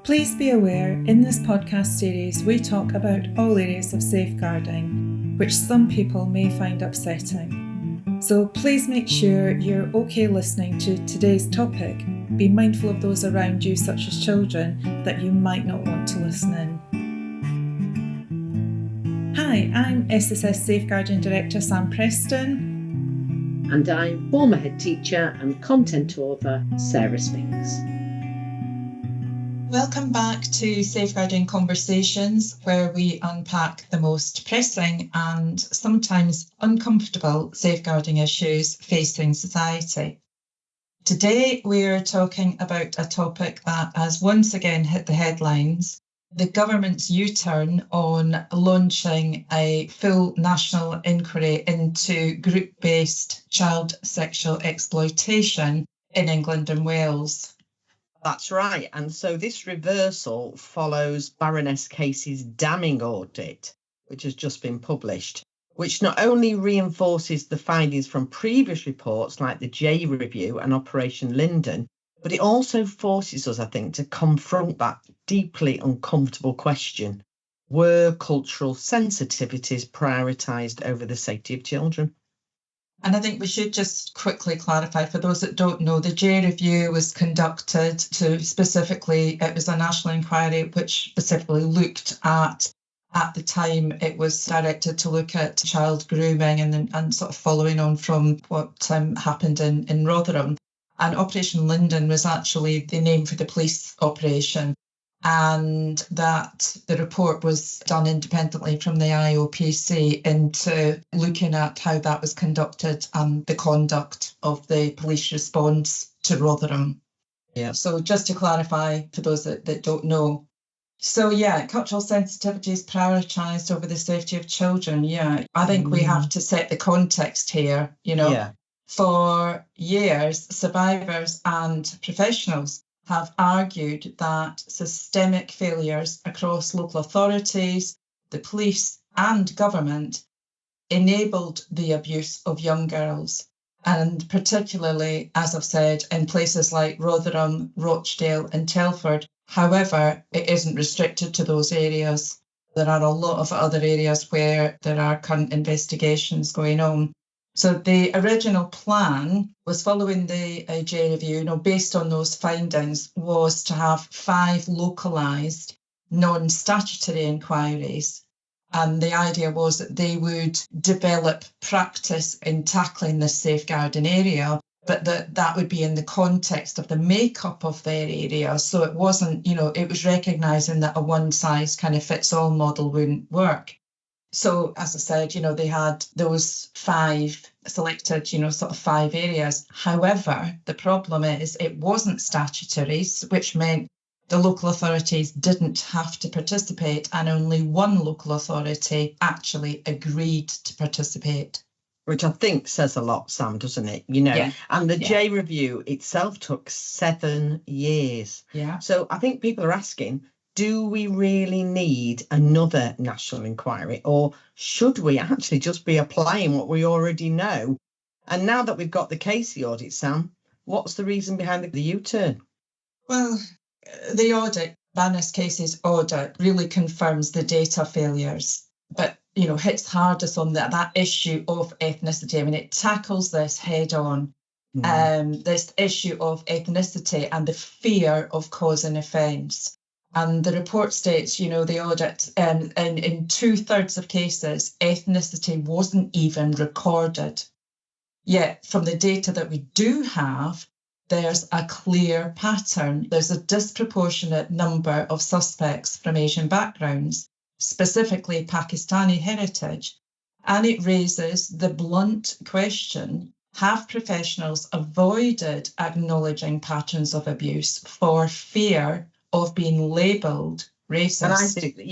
Please be aware, in this podcast series we talk about all areas of safeguarding, which some people may find upsetting. So please make sure you're okay listening to today's topic. Be mindful of those around you, such as children, that you might not want to listen in. Hi, I'm SSS Safeguarding Director Sam Preston. And I'm former head teacher and content author Sarah Spinks. Welcome back to Safeguarding Conversations, where we unpack the most pressing and sometimes uncomfortable safeguarding issues facing society. Today we're talking about a topic that has once again hit the headlines: the government's U-turn on launching a full national inquiry into group-based child sexual exploitation in England and Wales. That's right. And so this reversal follows Baroness Casey's damning audit, which has just been published, which not only reinforces the findings from previous reports like the J Review and Operation Linden, but it also forces us, I think, to confront that deeply uncomfortable question: were cultural sensitivities prioritised over the safety of children? And I think we should just quickly clarify, for those that don't know, the J Review was conducted it was a national inquiry which specifically looked at the time it was directed to look at child grooming and sort of following on from what happened in Rotherham. And Operation Linden was actually the name for the police operation, and that the report was done independently from the IOPC into looking at how that was conducted and the conduct of the police response to Rotherham. Yeah. So just to clarify for those that don't know. So yeah, cultural sensitivities prioritised over the safety of children. Yeah, I think we have to set the context here, Yeah. For years, survivors and professionals have argued that systemic failures across local authorities, the police and government enabled the abuse of young girls. And particularly, as I've said, in places like Rotherham, Rochdale and Telford. However, it isn't restricted to those areas. There are a lot of other areas where there are current investigations going on. So the original plan was, following the J Review, based on those findings, was to have 5 localised non-statutory inquiries. And the idea was that they would develop practice in tackling this safeguarding area, but that would be in the context of the makeup of their area. So it wasn't, it was recognising that a one-size-kind-of-fits-all model wouldn't work. So, as I said, they had those 5 selected, sort of 5 areas. However, the problem is it wasn't statutory, which meant the local authorities didn't have to participate, and only one local authority actually agreed to participate. Which I think says a lot, Sam, doesn't it? And the J Review itself took 7 years. Yeah. So I think people are asking, do we really need another national inquiry, or should we actually just be applying what we already know? And now that we've got the Casey audit, Sam, what's the reason behind the U-turn? Well, the audit, Baroness Casey's audit, really confirms the data failures, but hits hardest on that issue of ethnicity. I mean, it tackles this head on. This issue of ethnicity and the fear of causing offence. And the report states, the audit, in 2/3 of cases, ethnicity wasn't even recorded. Yet, from the data that we do have, there's a clear pattern. There's a disproportionate number of suspects from Asian backgrounds, specifically Pakistani heritage. And it raises the blunt question: have professionals avoided acknowledging patterns of abuse for fear of being labelled racist? And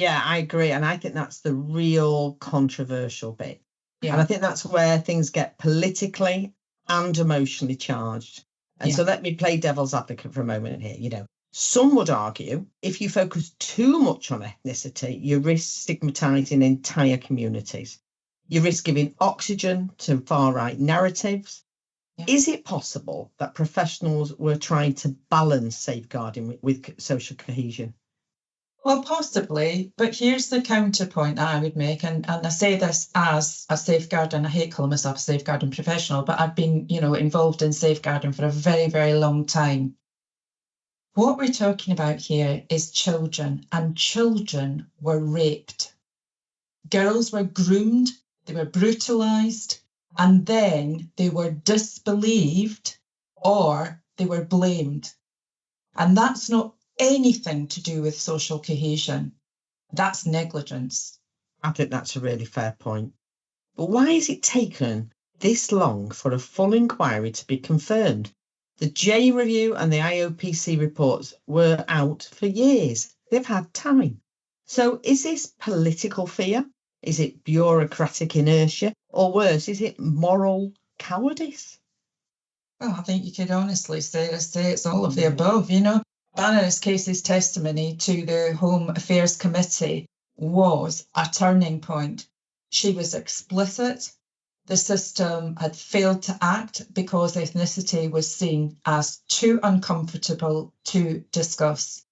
I agree. And I think that's the real controversial bit. Yeah. And I think that's where things get politically and emotionally charged. And so let me play devil's advocate for a moment here. Some would argue if you focus too much on ethnicity, you risk stigmatising entire communities. You risk giving oxygen to far-right narratives. Yeah. Is it possible that professionals were trying to balance safeguarding with social cohesion? Well, possibly, but here's the counterpoint that I would make, and I say this as a safeguard, and I hate calling myself a safeguarding professional, but I've been, involved in safeguarding for a very, very long time. What we're talking about here is children, and children were raped. Girls were groomed, they were brutalised, and then they were disbelieved or they were blamed. And that's not anything to do with social cohesion. That's negligence. I think that's a really fair point. But why has it taken this long for a full inquiry to be confirmed? The J review and the IOPC reports were out for years. They've had time. So is this political fear? Is it bureaucratic inertia? Or worse, is it moral cowardice? Well, I think you could honestly say it's all of the above. Baroness Casey's testimony to the Home Affairs Committee was a turning point. She was explicit. The system had failed to act because ethnicity was seen as too uncomfortable to discuss.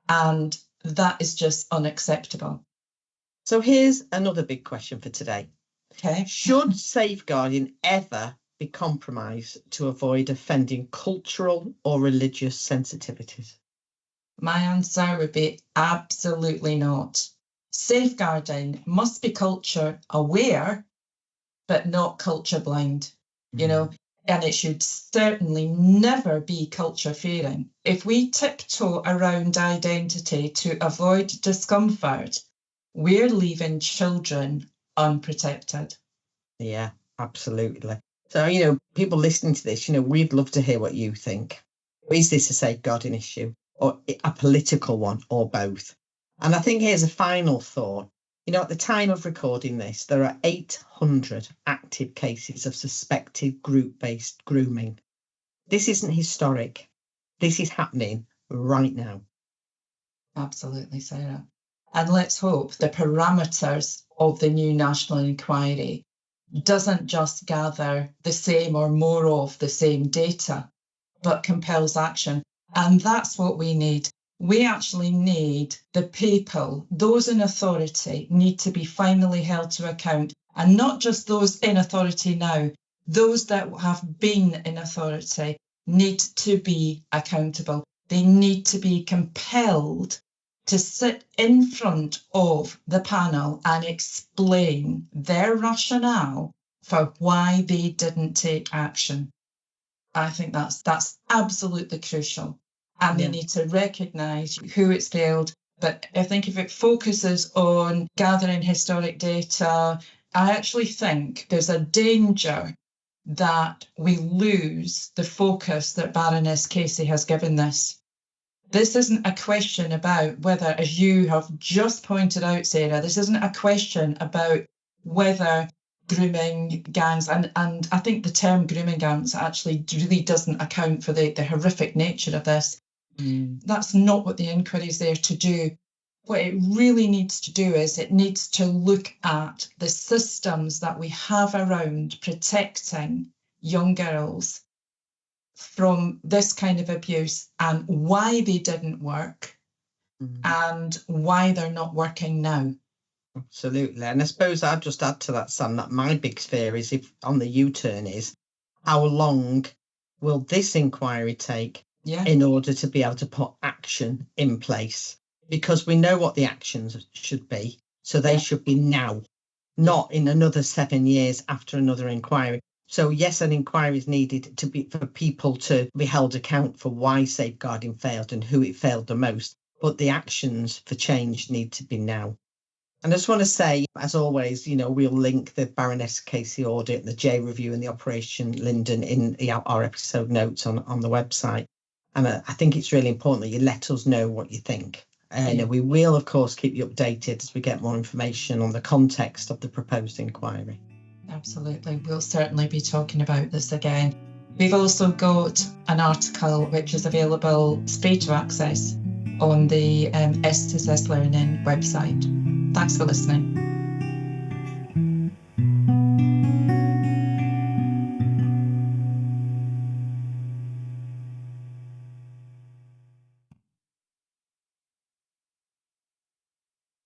And that is just unacceptable. So here's another big question for today. Okay. Should safeguarding ever be compromised to avoid offending cultural or religious sensitivities? My answer would be absolutely not. Safeguarding must be culture aware, but not culture blind, and it should certainly never be culture fearing. If we tiptoe around identity to avoid discomfort, we're leaving children unprotected. Yeah, absolutely. So, people listening to this, we'd love to hear what you think. Is this a safeguarding issue or a political one or both? And I think here's a final thought. At the time of recording this, there are 800 active cases of suspected group-based grooming. This isn't historic. This is happening right now. Absolutely, Sarah. And let's hope the parameters of the new national inquiry doesn't just gather the same or more of the same data, but compels action. And that's what we need. We actually need the people, those in authority, need to be finally held to account. And not just those in authority now, those that have been in authority need to be accountable. They need to be compelled to sit in front of the panel and explain their rationale for why they didn't take action. I think that's absolutely crucial. And they need to recognise who it's failed. But I think if it focuses on gathering historic data, I actually think there's a danger that we lose the focus that Baroness Casey has given this. This isn't a question about whether, as you have just pointed out, Sarah, this isn't a question about whether grooming gangs, and I think the term grooming gangs actually really doesn't account for the horrific nature of this. That's not what the inquiry is there to do. What it really needs to do is it needs to look at the systems that we have around protecting young girls from this kind of abuse and why they didn't work and why they're not working now. Absolutely. And I suppose I'd just add to that, Sam, that my big fear is if on the U-turn is how long will this inquiry take in order to be able to put action in place? Because we know what the actions should be. So they should be now, not in another 7 years after another inquiry. So yes, an inquiry is needed for people to be held account for why safeguarding failed and who it failed the most. But the actions for change need to be now. And I just want to say, as always, we'll link the Baroness Casey Audit, the J Review and the Operation Linden in our episode notes on the website. And I think it's really important that you let us know what you think. And we will, of course, keep you updated as we get more information on the context of the proposed inquiry. Absolutely. We'll certainly be talking about this again. We've also got an article which is available free to access on the S2S Learning website. Thanks for listening.